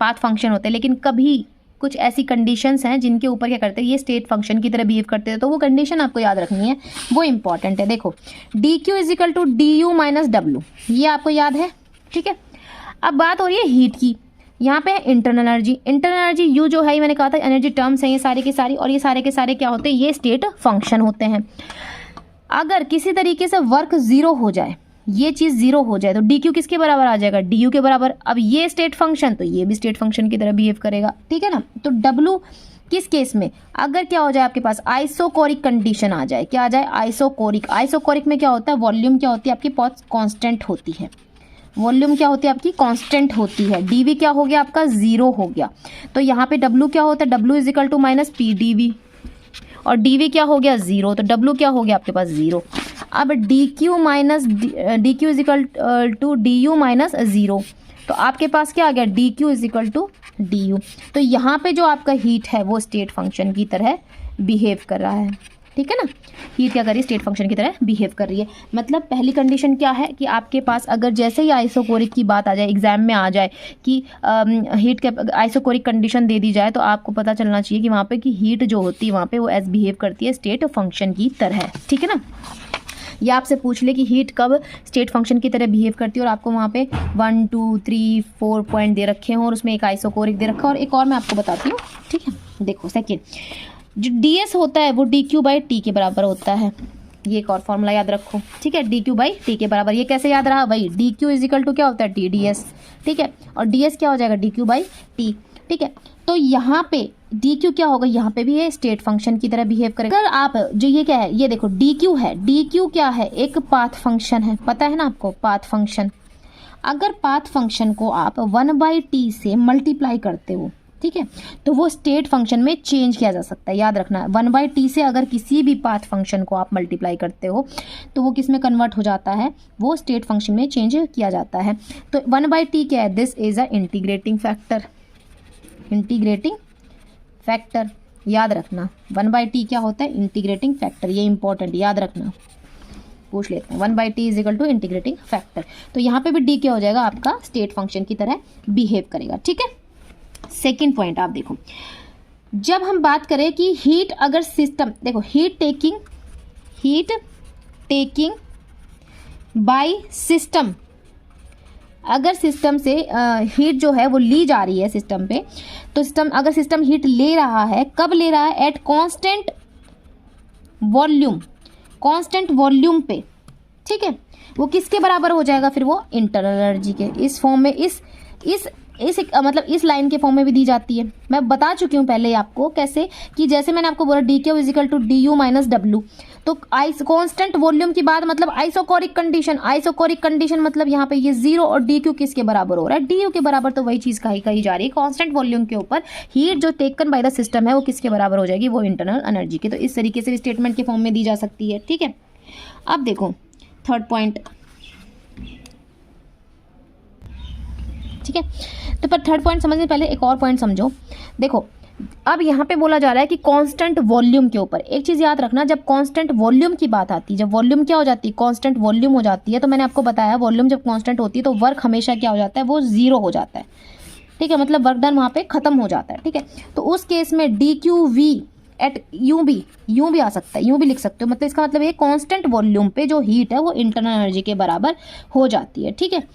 होते हैं, लेकिन कभी कुछ ऐसी कंडीशंस हैं जिनके ऊपर क्या करते हैं, ये स्टेट फंक्शन की तरह बिहेव करते हैं, तो वो कंडीशन आपको याद रखनी है, वो इंपॉर्टेंट है। देखो dQ = du - w, ये आपको याद है। ठीक है, अब बात हो रही है हीट की, यहाँ पे है इंटरनल एनर्जी U जो है, मैंने कहा था एनर्जी टर्म्स हैं ये सारे के सारे, और ये सारे के सारे क्या होते हैं, ये स्टेट फंक्शन होते हैं। अगर किसी तरीके से वर्क जीरो हो जाए, ये चीज़ जीरो हो जाए तो dQ किसके बराबर आ जाएगा, du के बराबर। अब ये स्टेट फंक्शन तो ये भी स्टेट फंक्शन की तरह बिहेव करेगा। ठीक है ना, तो W किस केस में, अगर क्या हो जाए आपके पास आइसोकोरिक कंडीशन आ जाए, क्या आ जाए, आइसोकोरिक में क्या होता है, वॉल्यूम क्या होती है आपकी कांस्टेंट होती है, वॉल्यूम क्या होती है आपकी कांस्टेंट होती है, dV क्या हो गया आपका, जीरो हो गया। तो यहाँ पे W क्या होता है, W = -PdV, और dV क्या हो गया, जीरो, तो W क्या हो गया आपके पास, जीरो। अब dQ = du - 0, तो आपके पास क्या आ गया, dQ = du। तो यहाँ पे जो आपका हीट है वो स्टेट फंक्शन की तरह बिहेव कर रहा है। ठीक है ना। हीट क्या कर रही है, स्टेट फंक्शन की तरह बिहेव कर रही है। मतलब पहली कंडीशन क्या है कि आपके पास अगर जैसे ही आइसोकोरिक की बात आ जाए, एग्जाम में आ जाए कि हीट के आइसोकोरिक कंडीशन दे दी जाए, तो आपको पता चलना चाहिए कि वहाँ पे कि हीट जो होती है वहाँ पे वो एज बिहेव करती है स्टेट फंक्शन की तरह, ठीक है ना। या आपसे पूछ ले कि हीट कब स्टेट फंक्शन की तरह बिहेव करती है, और आपको वहाँ पे 1 2 3 4 पॉइंट दे रखे हैं और उसमें एक आइसोकोरिक दे रखा है, और एक और मैं आपको बताती हूँ, ठीक है। देखो सेकेंड, जो ds होता है वो dq/t के बराबर होता है। ये एक और फॉर्मूला याद रखो, ठीक है, dq/t के बराबर। ये कैसे याद रहा भाई, dq इज इक्वल टू क्या होता है, t ds, ठीक है, और ds क्या हो जाएगा, dq/t, ठीक है। तो यहाँ पे dq क्या होगा, यहाँ पे भी ये स्टेट फंक्शन की तरह बिहेव करेगा। अगर आप जो ये क्या है, ये देखो dq है, dq क्या है, एक पाथ फंक्शन है, पता है ना आपको, पाथ फंक्शन। अगर पाथ फंक्शन को आप 1/t से मल्टीप्लाई करते हो, ठीक है, तो वो स्टेट फंक्शन में चेंज किया जा सकता है। याद रखना, 1/t से अगर किसी भी पाथ फंक्शन को आप मल्टीप्लाई करते हो तो वो किस में कन्वर्ट हो जाता है, वो स्टेट फंक्शन में चेंज किया जाता है। तो 1/t क्या है, this is a integrating factor, integrating factor, याद रखना 1/t क्या होता है, इंटीग्रेटिंग फैक्टर। ये इंपॉर्टेंट, याद रखना, पूछ लेते हैं। 1/t is equal to integrating factor. तो यहाँ पे भी d क्या हो जाएगा, आपका स्टेट फंक्शन की तरह बिहेव करेगा, ठीक है। सेकेंड पॉइंट आप देखो, जब हम बात करें कि हीट अगर सिस्टम, देखो हीट टेकिंग बाय सिस्टम, अगर सिस्टम से हीट जो है वो ली जा रही है सिस्टम पे, तो अगर सिस्टम हीट ले रहा है, कब ले रहा है, एट कांस्टेंट वॉल्यूम पे, ठीक है, वो किसके बराबर हो जाएगा फिर, वो इंटरनल एनर्जी के। इस फॉर्म में इस मतलब इस लाइन के फॉर्म में भी दी जाती है। मैं बता चुकी हूँ पहले आपको कैसे, कि जैसे मैंने आपको बोला dq is equal to du minus w, तो कांस्टेंट वॉल्यूम की बात मतलब आइसोकोरिक कंडीशन मतलब यहाँ पे ये 0 और dq किसके बराबर हो रहा है, du के बराबर। तो वही चीज़ कही जा रही है, कांस्टेंट वॉल्यूम के ऊपर हीट जो टेकन बाय द सिस्टम है वो किसके बराबर हो जाएगी, वो इंटरनल एनर्जी की। तो इस तरीके से स्टेटमेंट के फॉर्म में दी जा सकती है, ठीक है। अब देखो थर्ड पॉइंट, ठीक है। तो पर थर्ड पॉइंट समझने से पहले एक और पॉइंट समझो। देखो अब यहाँ पे बोला जा रहा है कि कांस्टेंट वॉल्यूम के ऊपर एक चीज़ याद रखना, जब कांस्टेंट वॉल्यूम की बात आती है, जब वॉल्यूम क्या हो जाती है, कांस्टेंट वॉल्यूम हो जाती है, तो मैंने आपको बताया वॉल्यूम जब कांस्टेंट होती है तो वर्क हमेशा क्या हो जाता है, वो 0 हो जाता है, ठीक है, मतलब वर्क डन वहाँ पे खत्म हो जाता है, ठीक है। तो उस केस में dqv एट यूं भी आ सकता है, यूं भी लिख सकते हो, मतलब इसका मतलब ये कांस्टेंट वॉल्यूम पे जो हीट है वो इंटरनल एनर्जी के बराबर हो जाती है, ठीक है।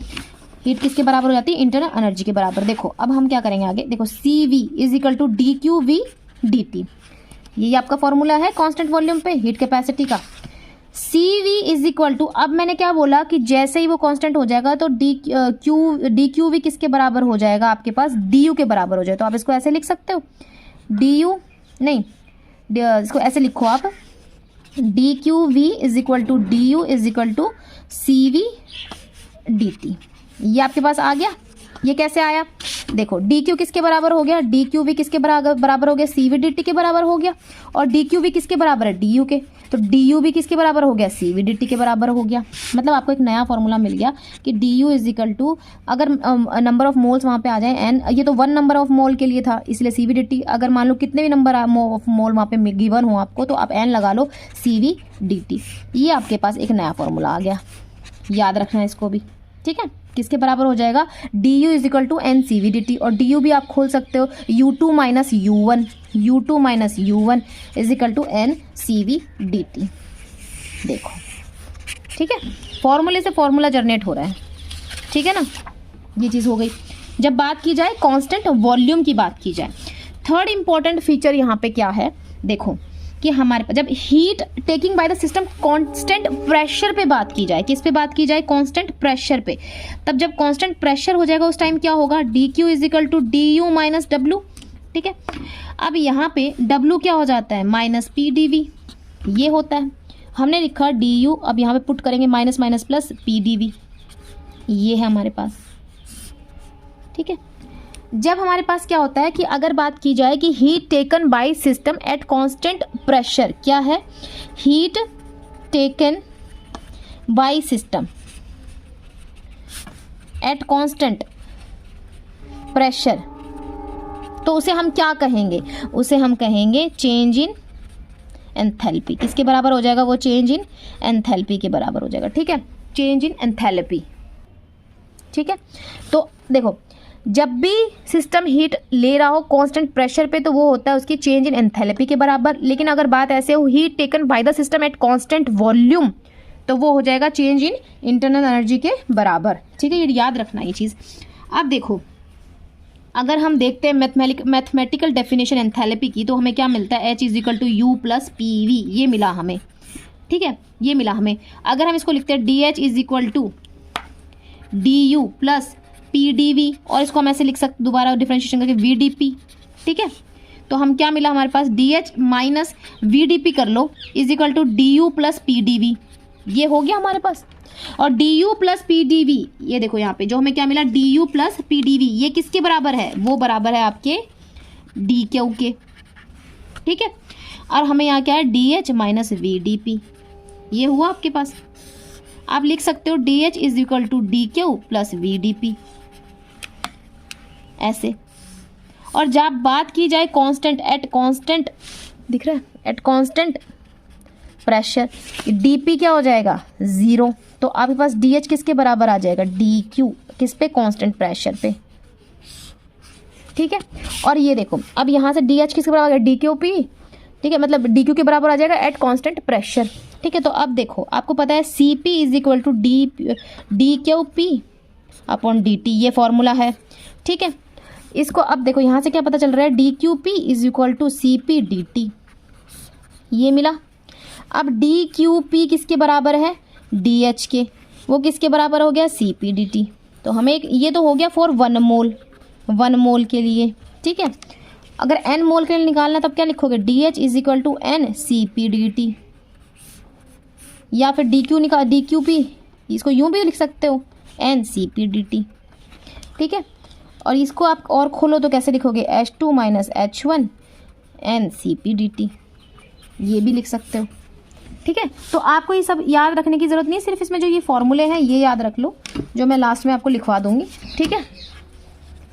हीट किसके बराबर हो जाती है, इंटरनल एनर्जी के बराबर। देखो अब हम क्या करेंगे आगे, देखो CV is equal to dqv dt, ये आपका फॉर्मूला है कांस्टेंट वॉल्यूम पे हीट कैपेसिटी का। CV इज इक्वल टू, अब मैंने क्या बोला कि जैसे ही वो कांस्टेंट हो जाएगा तो dqv किसके बराबर हो जाएगा, आपके पास du के बराबर हो जाए। तो आप इसको ऐसे लिख सकते हो, du नहीं, इसको ऐसे लिखो आप, dqv is equal to du is equal to CV dt। ये आपके पास आ गया। ये कैसे आया, देखो dq किसके बराबर हो गया, dqv किसके बराबर हो गया, CV dt के बराबर हो गया, और dqv किसके बराबर है, du के, तो du भी किसके बराबर हो गया, CV dt के बराबर हो गया। मतलब आपको एक नया फॉर्मूला मिल गया कि du इज इक्वल टू, अगर नंबर ऑफ मोल्स वहाँ पे आ जाए n, ये तो 1 नंबर ऑफ मोल के लिए था इसलिए CV dt, अगर मान लो कितने भी नंबर ऑफ मोल वहाँ पे गिवन हो आपको तो आप n लगा लो CV dt। ये आपके पास एक नया फॉर्मूला आ गया, याद रखना इसको भी, ठीक है। किसके बराबर हो जाएगा, du is equal to N CV dt, और du भी आप खोल सकते हो u2 minus u1 is equal to N CV dt। देखो ठीक है, फॉर्मूले से फॉर्मूला जनरेट हो रहा है, ठीक है ना, ये चीज़ हो गई। जब बात की जाए कांस्टेंट वॉल्यूम की बात की जाए, थर्ड इंपॉर्टेंट फीचर यहाँ पे क्या है, देखो कि हमारे पास जब heat taking by the system constant pressure पे बात की जाए, किस पे बात की जाए, कांस्टेंट प्रेशर पे, तब जब कांस्टेंट प्रेशर हो जाएगा उस टाइम क्या होगा, dq is equal to du minus w, ठीक है। अब यहाँ पे w क्या हो जाता है, माइनस pdv, ये होता है, हमने लिखा du, अब यहाँ पे पुट करेंगे माइनस माइनस प्लस pdv, ये है हमारे पास, ठीक है। जब हमारे पास क्या होता है कि अगर बात की जाए कि heat taken by system eight constant pressure, क्या है, heat taken by system eight constant pressure, तो उसे हम क्या कहेंगे, उसे हम कहेंगे चेंज इन एंथैल्पी। किसके बराबर हो जाएगा वो? चेंज इन एंथैल्पी के बराबर हो जाएगा। ठीक है, चेंज इन एंथैल्पी। ठीक है, तो देखो जब भी सिस्टम हीट ले रहा हो कांस्टेंट प्रेशर पे तो वो होता है उसकी चेंज इन एंथैल्पी के बराबर। लेकिन अगर बात ऐसे हो heat taken by the system at constant volume तो वो हो जाएगा चेंज इन इंटरनल एनर्जी के बराबर। ठीक है, ये याद रखना ये चीज़। अब देखो अगर हम देखते हैं मैथमेटिकल डेफिनेशन एंथैल्पी की तो हमें क्या मिलता है? H is equal to U plus P V, ये मिला हमें। ठीक है, ये मिला हमें। अगर हम इसको लिखते हैं D H is equal to D U plus P D V, और इसको हम ऐसे लिख सकते दोबारा डिफरेंशिएशन करके वी डी पी। ठीक है, तो हम क्या मिला हमारे पास? D H minus V D P कर लो is equal to D U plus P D V, ये हो गया हमारे पास। और D U plus P D V, ये देखो यहाँ पे जो हमें क्या मिला? D U plus P D V, ये किसके बराबर है? वो बराबर है आपके डी क्यू के। ठीक है, और हमें यहाँ क्या है? D H minus V D P, ये हुआ आपके पास। आप लिख सकते हो D H is equal to D Q plus V D P, ऐसे। और जब बात की जाए कांस्टेंट एट कांस्टेंट, दिख रहा है, एट कांस्टेंट प्रेशर डीपी क्या हो जाएगा? 0। तो आपके पास डी एच किसके बराबर आ जाएगा? डी क्यू, किस पे? कांस्टेंट प्रेशर पे। ठीक है, और ये देखो अब यहाँ से डी एच किसके बराबर आ गया? D Q P. ठीक है, मतलब डी क्यू के बराबर आ जाएगा एट कांस्टेंट प्रेशर। ठीक है, तो अब देखो आपको पता है C P is equal to D Q P upon D T, ये फॉर्मूला है। ठीक है, इसको अब देखो यहाँ से क्या पता चल रहा है? D Q P is equal to C P D T, ये मिला। अब डी क्यू पी किसके बराबर है? डी एच के, वो किसके बराबर हो गया? C P D T. तो हमें ये तो हो गया फॉर 1 मोल, 1 मोल के लिए। ठीक है, अगर n मोल के लिए निकालना तब क्या लिखोगे? D H is equal to N C P D T, या फिर डी क्यू निकाल डी क्यू पी, इसको यूँ भी लिख सकते हो N C P D T. ठीक है, और इसको आप और खोलो तो कैसे लिखोगे? H2 minus H1 N C P D T, ये भी लिख सकते हो। ठीक है, तो आपको ये सब याद रखने की ज़रूरत नहीं है, सिर्फ इसमें जो ये फॉर्मूले हैं ये याद रख लो, जो मैं लास्ट में आपको लिखवा दूंगी। ठीक है,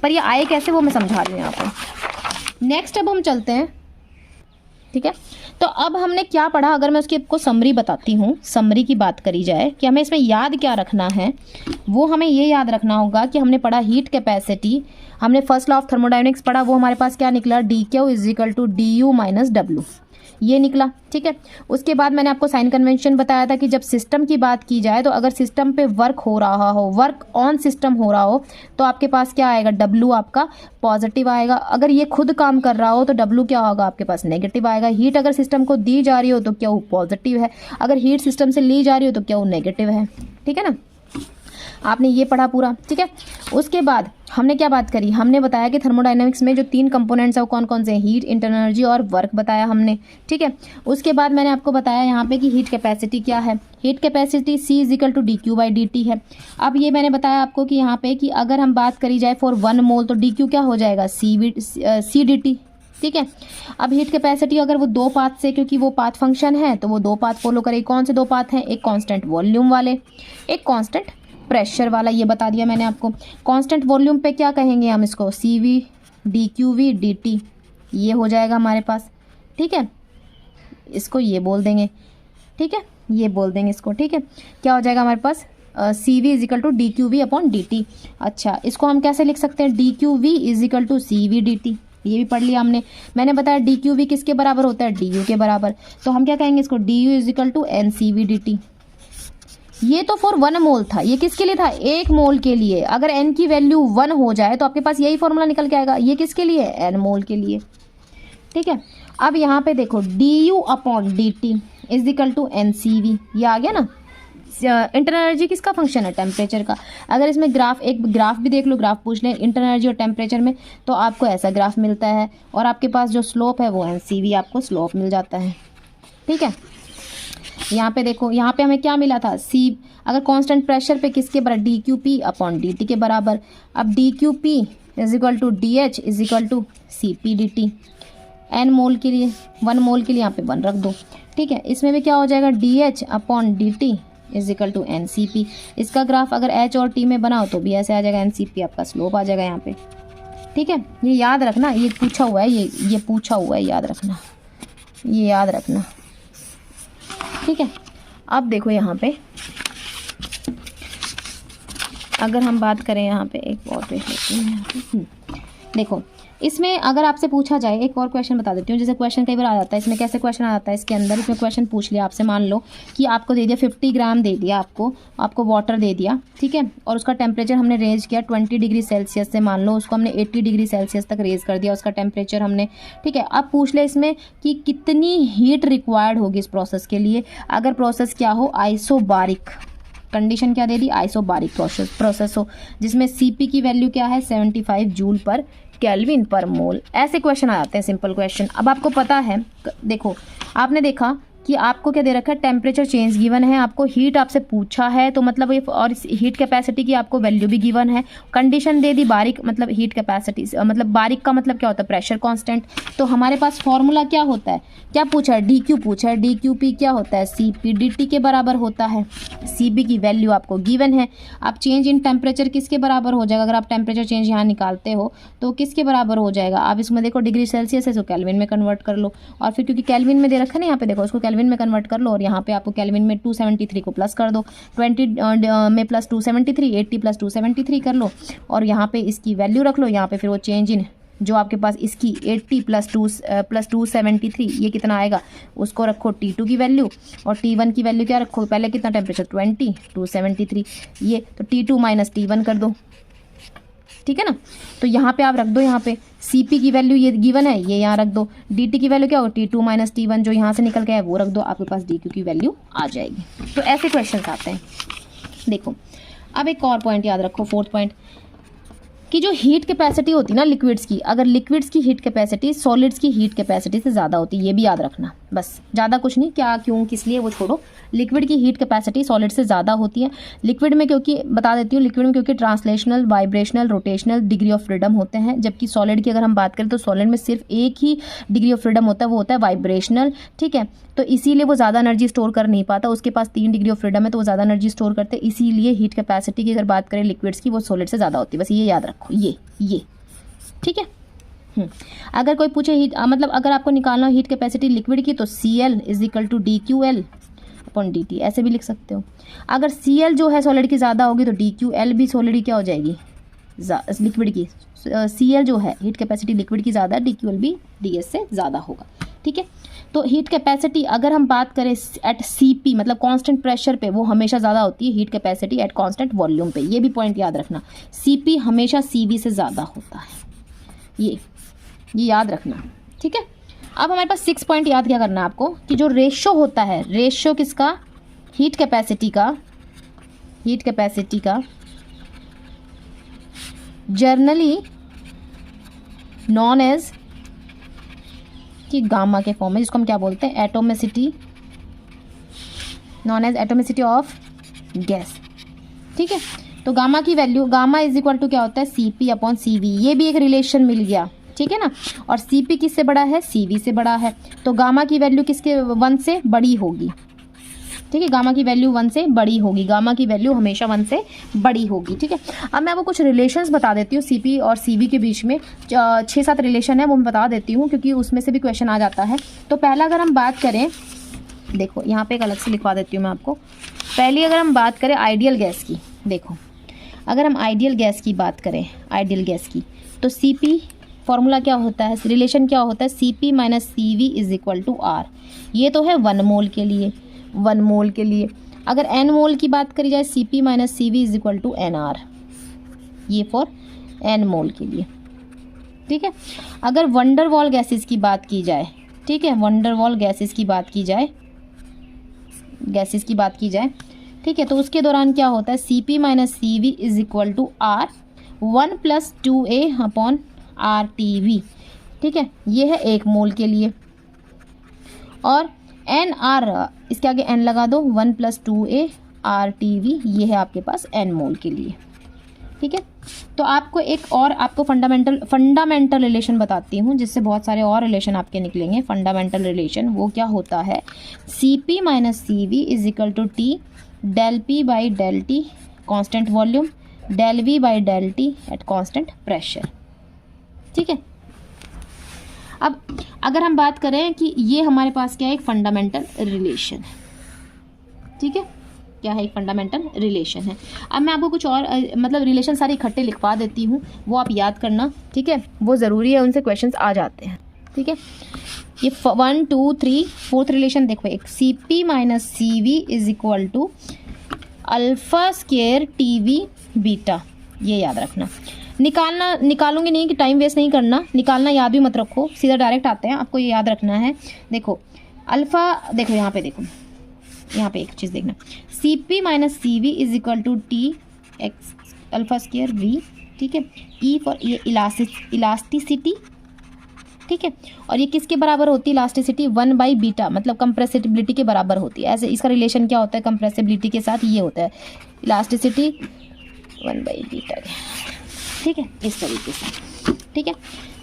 पर ये आए कैसे वो मैं समझा रही हूँ यहाँ पर। नेक्स्ट अब हम चलते हैं। ठीक है, तो अब हमने क्या पढ़ा? अगर मैं उसकी आपको समरी बताती हूँ, समरी की बात करी जाए कि हमें इसमें याद क्या रखना है, वो हमें ये याद रखना होगा कि हमने पढ़ा हीट कैपेसिटी, हमने फर्स्ट लॉ ऑफ थर्मोडायनेमिक्स पढ़ा, वो हमारे पास क्या निकला? D Q is equal to D U minus W, ये निकला। ठीक है, उसके बाद मैंने आपको साइन कन्वेंशन बताया था कि जब सिस्टम की बात की जाए तो अगर सिस्टम पे वर्क हो रहा हो, वर्क ऑन सिस्टम हो रहा हो, तो आपके पास क्या आएगा? डब्ल्यू आपका पॉजिटिव आएगा। अगर ये खुद काम कर रहा हो तो डब्ल्यू क्या होगा? आपके पास नेगेटिव आएगा। हीट अगर सिस्टम को दी जा रही हो तो क्या वो पॉजिटिव है, अगर हीट सिस्टम से ली जा रही हो तो क्या वो नेगेटिव है। ठीक है ना, आपने ये पढ़ा पूरा। ठीक है, उसके बाद हमने क्या बात करी? हमने बताया कि थर्मोडायनेमिक्स में जो 3 कंपोनेंट्स है वो कौन कौन से हैं? हीट, इंटरनल एनर्जी और वर्क बताया हमने। ठीक है, उसके बाद मैंने आपको बताया यहाँ पे कि हीट कैपेसिटी क्या है। Heat capacity C is equal to D Q by D T है। अब ये मैंने बताया आपको कि यहाँ पे कि अगर हम बात करी जाए फॉर 1 मोल तो डी क्यू क्या हो जाएगा? C D T. ठीक है, अब हीट कैपेसिटी अगर वो 2 पाथ से, क्योंकि वो पाथ फंक्शन है तो वो 2 पाथ फॉलो करेगी। कौन से 2 पाथ हैं? एक कांस्टेंट वॉल्यूम वाले, एक कांस्टेंट प्रेशर वाला, ये बता दिया मैंने आपको। कांस्टेंट वॉल्यूम पे क्या कहेंगे हम इसको? C V D Q V D T, ये हो जाएगा हमारे पास। ठीक है, इसको ये बोल देंगे। ठीक है, ये बोल देंगे इसको। ठीक है, क्या हो जाएगा हमारे पास? C V is equal to D Q V upon D T. अच्छा, इसको हम कैसे लिख सकते हैं? D Q V is equal to C V D T, ये भी पढ़ लिया हमने। मैंने बताया डी क्यू वी किसके बराबर होता है? डी यू के बराबर। तो हम क्या कहेंगे इसको? D U is equal to N C V D T. ये तो फॉर 1 मोल था, ये किसके लिए था? 1 मोल के लिए। अगर n की वैल्यू 1 हो जाए तो आपके पास यही फॉर्मूला निकल के आएगा। ये किसके लिए? n मोल के लिए। ठीक है, अब यहाँ पे देखो D U upon D T is equal to N C V, ये आ गया ना। इंटरनल एनर्जी किसका फंक्शन है? टेम्परेचर का। अगर इसमें ग्राफ, एक ग्राफ भी देख लो, ग्राफ पूछ लें इंटरनल एनर्जी और टेम्परेचर में, तो आपको ऐसा ग्राफ मिलता है और आपके पास जो स्लोप है वो एन सी वी आपको स्लोप मिल जाता है। ठीक है, यहाँ पे देखो, यहाँ पे हमें क्या मिला था? सी, अगर कांस्टेंट प्रेशर पे किसके बराबर? D Q P upon D T के बराबर। अब D Q P is equal to D H is equal to C P D T. N mole के लिए, 1 मोल के लिए यहाँ पे 1 रख दो। ठीक है, इसमें भी क्या हो जाएगा? D H upon D T is equal to N C P. इसका ग्राफ अगर एच और टी में बनाओ तो भी ऐसे आ जाएगा, एन सी पी आपका स्लोप आ जाएगा यहाँ पे। ठीक है, ये याद रखना, ये पूछा हुआ है, ये पूछा हुआ है, याद रखना, ये याद रखना। ठीक है। अब देखो यहाँ पे अगर हम बात करें, यहाँ पे एक और पेज लेती हूँ यहाँ पे। देखो इसमें अगर आपसे पूछा जाए, एक और क्वेश्चन बता देती हूँ, जैसे क्वेश्चन कई बार आ जाता है, इसमें कैसे क्वेश्चन आ जाता है, इसके अंदर इसमें क्वेश्चन पूछ लिया आपसे, मान लो कि आपको दे दिया 50 ग्राम दे दिया आपको वाटर दे दिया, ठीक है, और उसका टेम्परेचर हमने रेज किया 20 डिग्री सेल्सियस से, मान लो उसको हमने 80 डिग्री सेल्सियस तक रेज कर दिया उसका टेम्परेचर हमने, ठीक है। अब पूछ ले इसमें कि कितनी हीट रिक्वायर्ड होगी इस प्रोसेस के लिए, अगर प्रोसेस क्या हो, आइसोबारिक, कंडीशन क्या दे दी, आइसोबारिक प्रोसेस हो, जिसमें सीपी की वैल्यू क्या है 75 जूल पर केल्विन पर मोल। ऐसे क्वेश्चन आ जाते हैं, सिंपल क्वेश्चन। अब आपको पता है, देखो आपने देखा कि आपको क्या दे रखा है, टेम्परेचर चेंज गिवन है, आपको हीट आपसे पूछा है, तो मतलब ये, और इस हीट कैपेसिटी की आपको वैल्यू भी गिवन है, कंडीशन दे दी बारिक, मतलब हीट कैपेसिटी, मतलब बारिक का मतलब क्या होता है, प्रेशर कांस्टेंट। तो हमारे पास फॉर्मूला क्या होता है, क्या पूछा है, डी क्यू पूछा है, डी क्यू पी क्या होता है, सी पी डी टी के बराबर होता है, सी बी की वैल्यू आपको गिवन है। अब चेंज इन टेम्परेचर किसके बराबर हो जाएगा, अगर आप टेम्परेचर चेंज यहाँ निकालते हो तो किसके बराबर हो जाएगा, आप इसमें देखो डिग्री सेल्सियस है तो केल्विन में कन्वर्ट कर लो, और फिर क्योंकि केल्विन में दे रखा है ना यहाँ पे, देखो उसको केल्विन में कन्वर्ट कर लो, और यहाँ पे आपको केल्विन में 273 को प्लस कर दो, 20 में प्लस 273, 80 प्लस 273 कर लो, और यहाँ पे इसकी वैल्यू रख लो, यहाँ पे फिर वो चेंज इन जो आपके पास इसकी 80 प्लस 273 ये कितना आएगा, उसको रखो T2 की वैल्यू, और T1 की वैल्यू क्या रखो, पहले कितना टेम्परेचर 20, 273 ये, तो T2 माइनस T1 कर दो, ठीक है ना। तो यहाँ पे आप रख दो, यहाँ पे Cp की वैल्यू ये गिवन है, ये यहाँ रख दो, Dt की वैल्यू क्या होगा, T2 माइनस T1 जो यहाँ से निकल गया है वो रख दो, आपके पास DQ की वैल्यू आ जाएगी। तो ऐसे क्वेश्चन आते हैं। देखो अब एक और पॉइंट याद रखो, फोर्थ पॉइंट, कि जो हीट कैपेसिटी होती है ना लिक्विड्स की, अगर लिक्विड्स की हीट कैपेसिटी सॉलिड्स की हीट कैपेसिटी से ज़्यादा होती है, ये भी याद रखना, बस ज़्यादा कुछ नहीं, क्या क्यों किस लिए वो छोड़ो, लिक्विड की हीट कैपेसिटी सॉलिड से ज़्यादा होती है। लिक्विड में क्योंकि बता देती हूँ, लिक्विड में क्योंकि translational, vibrational, rotational degree of freedom होते हैं, जबकि सॉलिड की अगर हम बात करें तो सॉलिड में सिर्फ एक ही डिग्री ऑफ फ्रीडम होता है, वो होता है वाइब्रेशनल, ठीक है। तो इसीलिए वो ज़्यादा एनर्जी स्टोर कर नहीं पाता, उसके पास 3 डिग्री ऑफ फ्रीडम है तो वो ज़्यादा एनर्जी स्टोर करते हैं, इसीलिए हीट कैपेसिटी की अगर बात करें लिक्विड्स की वो सॉलिड से ज़्यादा होती है, बस ये याद रखो, ये ठीक है। अगर कोई पूछे हीट, मतलब अगर आपको निकालना हीट कैपेसिटी लिक्विड की तो CL is equal to DQL upon DT, ऐसे भी लिख सकते हो। अगर CL जो है सॉलिड की ज़्यादा होगी तो DQL भी सॉलिड की क्या हो जाएगी, लिक्विड की, CL जो है हीट कैपेसिटी लिक्विड की ज़्यादा, DQL भी DS से ज़्यादा होगा, ठीक है। तो हीट कैपेसिटी अगर हम बात करें एट CP मतलब कांस्टेंट प्रेशर पे, वो हमेशा ज़्यादा होती है heat capacity at constant volume पे, ये भी पॉइंट याद रखना, CP हमेशा CV से ज़्यादा होता है, ये याद रखना, ठीक है। अब हमारे पास 6 पॉइंट याद क्या करना है आपको, कि जो रेशो होता है, रेशो किसका, हीट कैपेसिटी का जर्नली नॉन एज कि गामा के फॉर्म में, जिसको हम क्या बोलते हैं, atomicity, known as atomicity of gas, ठीक है। तो गामा की value, gamma is equal to क्या होता है, CP अपॉन CV, ये भी एक रिलेशन मिल गया, ठीक है ना। और CP किससे बड़ा है, CV से बड़ा है, तो गामा की वैल्यू किसके 1 से बड़ी होगी, ठीक है, गामा की वैल्यू 1 से बड़ी होगी, गामा की वैल्यू हमेशा 1 से बड़ी होगी, ठीक है। अब मैं आपको कुछ रिलेशंस बता देती हूँ, CP और CV के बीच में 6-7 रिलेशन है, वो मैं बता देती हूँ क्योंकि उसमें से भी क्वेश्चन आ जाता है। तो पहला अगर हम बात करें, देखो यहाँ पे एक अलग से लिखवा देती हूँ मैं आपको, पहली अगर हम बात करें आइडियल गैस की, देखो अगर हम आइडियल गैस की बात करें, आइडियल गैस की, तो CP फॉर्मूला क्या होता है, रिलेशन क्या होता है, CP minus CV is equal to R, ये तो है 1 मोल के लिए, 1 मोल के लिए। अगर n मोल की बात करी जाए, CP minus CV is equal to NR, ये फॉर n मोल के लिए, ठीक है। अगर वंडरवॉल गैसेस की बात की जाए, ठीक है, वंडरवॉल गैसेस की बात की जाए, ठीक है, तो उसके दौरान क्या होता है, CP minus CV is equal to R 1 + 2A upon RTV, ठीक है, ये है 1 मोल के लिए। और NR, इसके आगे n लगा दो, 1 + 2A RTV, ये है आपके पास n मोल के लिए, ठीक है। तो आपको एक और आपको फंडामेंटल रिलेशन बताती हूँ, जिससे बहुत सारे और रिलेशन आपके निकलेंगे। फंडामेंटल रिलेशन वो क्या होता है, CP minus CV is equal to T del P by del T constant volume, del V by del T at constant pressure, ठीक है। अब अगर हम बात करें कि ये हमारे पास क्या है, एक फंडामेंटल रिलेशन है, ठीक है, क्या है, एक फंडामेंटल रिलेशन है। अब मैं आपको कुछ और मतलब रिलेशन सारे इकट्ठे लिखवा देती हूँ, वो आप याद करना, ठीक है, वो ज़रूरी है, उनसे क्वेश्चंस आ जाते हैं, ठीक है। ये 1 2 3 4th रिलेशन देखो, एक CP minus CV is equal to alpha square TV beta, ये याद रखना। निकालूंगी नहीं कि टाइम वेस्ट नहीं करना, निकालना याद भी मत रखो, सीधा डायरेक्ट आते हैं, आपको ये याद रखना है। देखो अल्फ़ा, देखो यहाँ पे, देखो यहाँ पे एक चीज़ देखना, CP minus CV is equal to TX alpha square V, ठीक है। E फॉर ये इलास्टिसिटी, ठीक है, और ये किसके बराबर होती है इलास्टिसिटी, 1/बीटा, मतलब कंप्रेसिबिलिटी के बराबर होती है। ऐसे इसका रिलेशन क्या होता है कंप्रेसिबिलिटी के साथ, ये होता है इलास्टिसिटी 1/बीटा, ठीक है, इस तरीके से, ठीक है।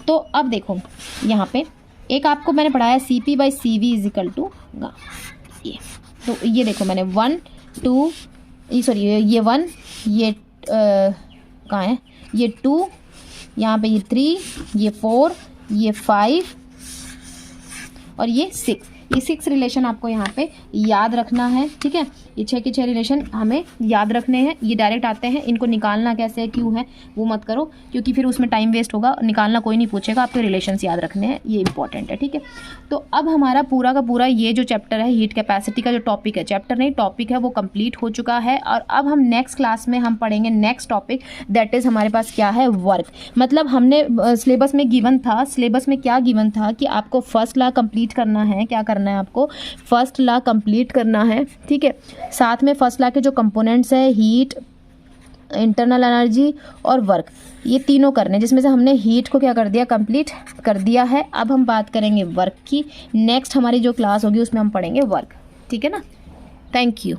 तो अब देखो यहाँ पे एक आपको मैंने पढ़ाया CP/CV इज इक्वल टू ये, तो ये देखो मैंने 1 2 सॉरी ये 1, ये कहाँ है, ये 2, यहाँ पे ये 3, ये 4, ये 5 और ये 6, ये 6 रिलेशन आपको यहाँ पे याद रखना है, ठीक है। ये 6 के 6 रिलेशन हमें याद रखने हैं, ये डायरेक्ट आते हैं, इनको निकालना कैसे है, क्यों है, वो मत करो, क्योंकि फिर उसमें टाइम वेस्ट होगा, निकालना कोई नहीं पूछेगा, आपके रिलेशंस याद रखने हैं, ये इंपॉर्टेंट है, ठीक है। तो अब हमारा पूरा का पूरा ये जो चैप्टर है हीट कैपेसिटी का जो टॉपिक है, चैप्टर नहीं टॉपिक है, वो कंप्लीट हो चुका है। और अब हम नेक्स्ट क्लास में हम पढ़ेंगे नेक्स्ट टॉपिक, दैट इज़ हमारे पास क्या है, वर्क। मतलब हमने सिलेबस में गिवन था, सिलेबस में क्या गिवन था कि आपको फर्स्ट लॉ कंप्लीट करना है, क्या करना है आपको, फर्स्ट लॉ कंप्लीट करना है, ठीक है। साथ में फर्स्ट लॉ के जो कंपोनेंट्स है, हीट, इंटरनल एनर्जी और वर्क, ये तीनों करने, जिसमें से हमने हीट को क्या कर दिया, कंप्लीट कर दिया है। अब हम बात करेंगे वर्क की, नेक्स्ट हमारी जो क्लास होगी उसमें हम पढ़ेंगे वर्क, ठीक है ना। Thank you.